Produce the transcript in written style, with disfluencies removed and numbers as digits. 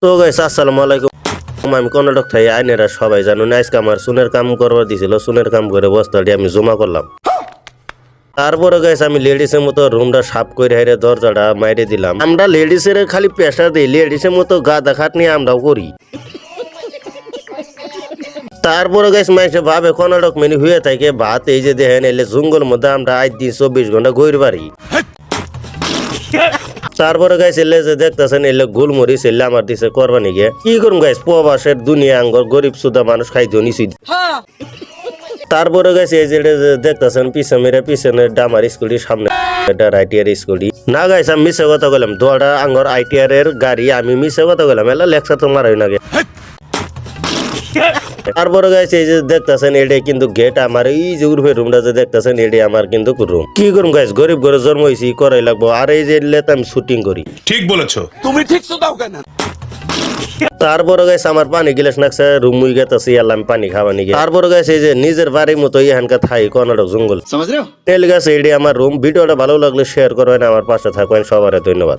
তো গাইস আসসালামু আলাইকুম। আমি কর্ণাটক থাই আইনেরা সবাই জানো না, আজকে আমার সুনের কাম করবার দিছিল। সুনের কাম করে বস্তাটি আমি জমা করলাম। তারপরে গাইস আমি লেডিসের মতো রুমটা সাফ করে হাইরে দরজাটা মাইরে দিলাম। আমরা লেডিসের খালি পেশা দিই, লেডিসের মতো গাদা খাটনি আমরাও করি। তারপরে গাইস মাইসে ভাবে কর্ণাটক মেনি হয়ে থাকে ভাত এই যে দেখেন এলে জঙ্গল মধ্যে আমরা আজ দিন 24 ঘন্টা ঘুরে পারি। তারপরে গাইস এলে যে দেখতেছেন এলে গোলমরিচ এলে আমার দিছে করবানি গে কি করুম গাইস প্রবাসের দুনিয়া আঙ্গর গরিব সুদা মানুষ খাইতে নিষিদ্ধ। তারপরে গাইস এই যে দেখতেছেন পিছনের ডামার স্কুটির সামনে এটা আইটিআর স্কুটি না গাইস আমি মিছে কথা বললাম দোয়াটা আঙ্গর আইটিআর এর গাড়ি আমি মিছে কথা বললাম এলা লেকচার তো মারাই না গে। তারপরে গাইছে এই যে দেখতেছেন এটাই কিন্তু গেট আমার এই যে উর্ফে রুমটা যে দেখতেছেন এটাই আমার কিন্তু রুম। কি করুম গাইস গরিব ঘরে জন্ম হয়েছি করাই লাগবো আর এই যে লেতে আমি শুটিং করি। ঠিক বলেছো তুমি ঠিক তো দাও কেন। তারপরে গাইছে আমার পানি গিলাস নাকছে রুম মুই গেতাছি আল্লাহ আমি পানি খাওয়ানি গে। তারপরে গাইছে এই যে নিজের বাড়ির মতো এখানকার থাই কর্ণাটক জঙ্গল समझ रहे हो। তেল গাছে এটাই আমার রুম। ভিডিওটা ভালো লাগলে শেয়ার করবেন, আমার পাশে থাকবেন। সবার ধন্যবাদ।